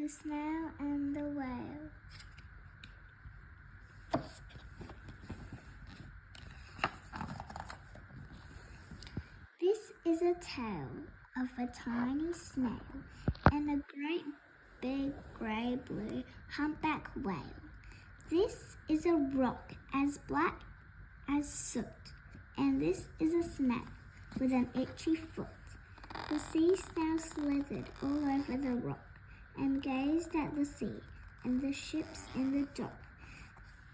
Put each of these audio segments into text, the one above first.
The Snail and the Whale. This is a tale of a tiny snail and a great big grey-blue humpback whale. This is a rock as black as soot, and this is a snail with an itchy foot. The sea snail slithered all over the rock and gazed at the sea and the ships in the dock.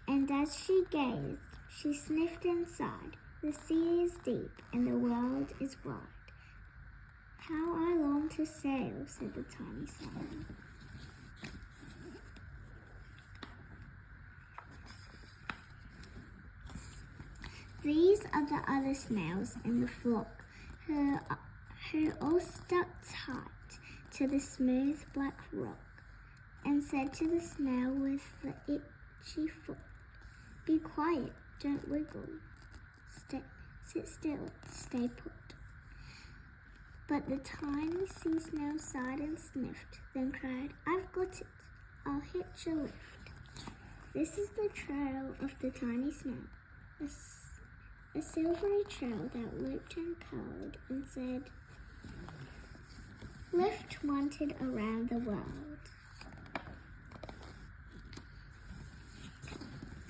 And as she gazed, she sniffed and sighed. The sea is deep and the world is wide. How I long to sail, said the tiny snail. These are the other snails in the flock who all stuck tight to the smooth black rock and said to the snail with the itchy foot, "Be quiet, don't wiggle. Sit still, stay put." But the tiny sea snail sighed and sniffed, then cried, "I've got it, I'll hitch a lift." This is the trail of the tiny snail, a silvery trail that looped and curled and said, "Lift wanted around the world."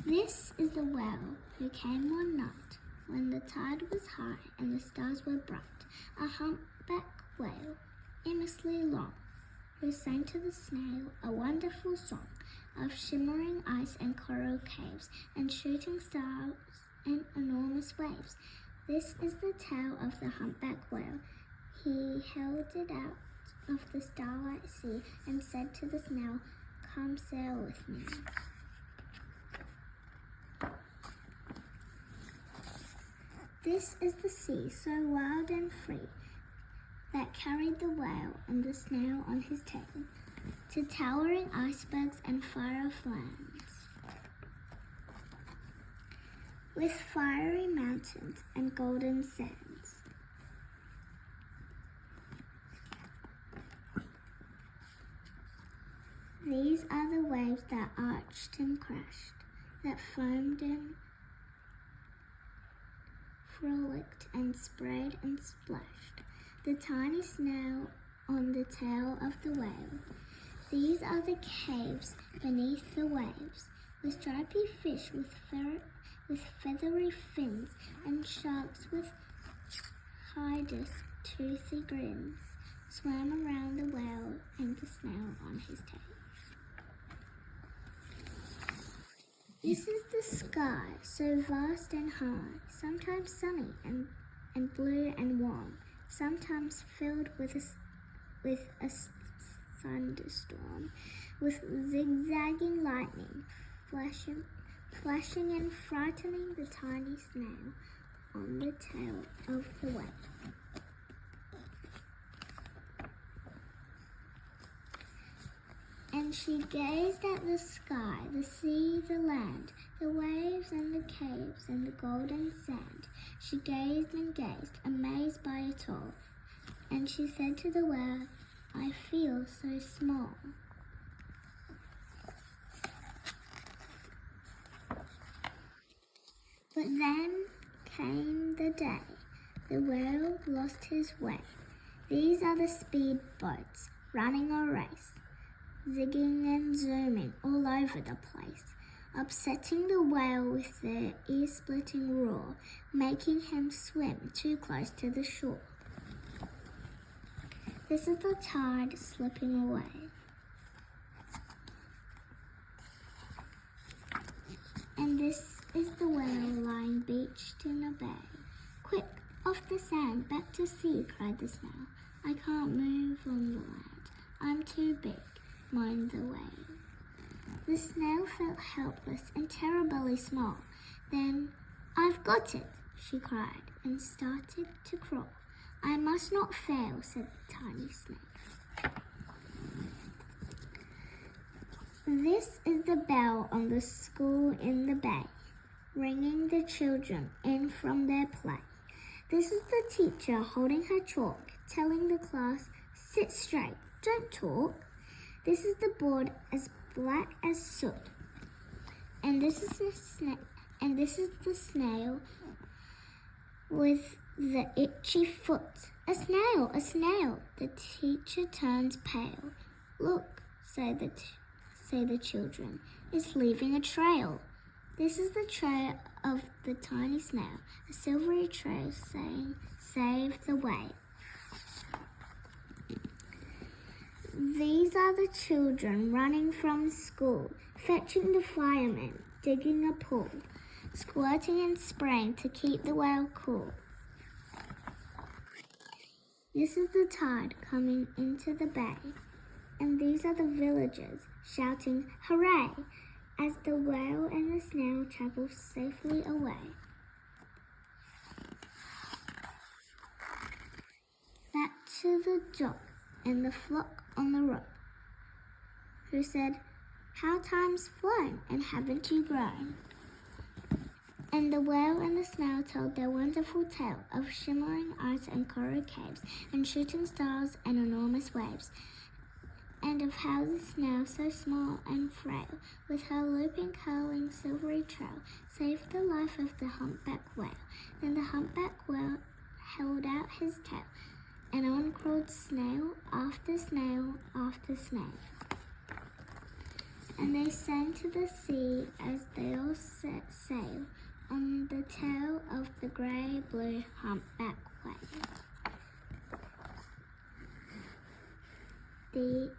This is the whale who came one night when the tide was high and the stars were bright, a humpback whale, immensely long, who sang to the snail a wonderful song of shimmering ice and coral caves and shooting stars and enormous waves. This is the tale of the humpback whale. He held it out of the starlight sea and said to the snail, "Come sail with me." This is the sea, so wild and free, that carried the whale and the snail on his tail to towering icebergs and far off lands, with fiery mountains and golden sands. These are the waves that arched and crashed, that foamed and frolicked and sprayed and splashed. The tiny snail on the tail of the whale. These are the caves beneath the waves, with stripy fish with feathery fins, and sharks with hideous, toothy grins swam around the whale and the snail on his tail. This is the sky, so vast and high, sometimes sunny and blue and warm, sometimes filled with a thunderstorm, with zigzagging lightning, flashing and frightening the tiny snail on the tail of the whale. And she gazed at the sky, the sea, the land, the waves and the caves and the golden sand. She gazed and gazed, amazed by it all. And she said to the whale, "I feel so small." But then came the day. The whale lost his way. These are the speed boats running a race, zigging and zooming all over the place, upsetting the whale with their ear-splitting roar, making him swim too close to the shore. This is the tide slipping away. And this is the whale lying beached in a bay. "Quick, off the sand, back to sea," cried the snail. "I can't move on the land. I'm too big," moaned the whale. The snail felt helpless and terribly small. Then, "I've got it," she cried, and started to crawl. "I must not fail," said the tiny snail. This is the bell on the school in the bay, ringing the children in from their play. This is the teacher holding her chalk, telling the class, "Sit straight, don't talk." This is the board as black as soot. And this is the snail with the itchy foot. A snail, a snail. The teacher turns pale. Look, say the children. It's leaving a trail. This is the trail of the tiny snail, a silvery trail saying, save the way. These are the children running from school, fetching the firemen, digging a pool, squirting and spraying to keep the whale cool. This is the tide coming into the bay, and these are the villagers shouting hooray as the whale and the snail travel safely away. Back to the dock and the flock on the rock, who said, how time's flown and haven't you grown? And the whale and the snail told their wonderful tale of shimmering ice and coral caves and shooting stars and enormous waves, and of how the snail, so small and frail, with her looping, curling, silvery trail, saved the life of the humpback whale. Then the humpback whale held out his tail, and on crawled snail after snail after snail. And they sang to the sea as they all set sail on the tail of the grey-blue humpback whale. The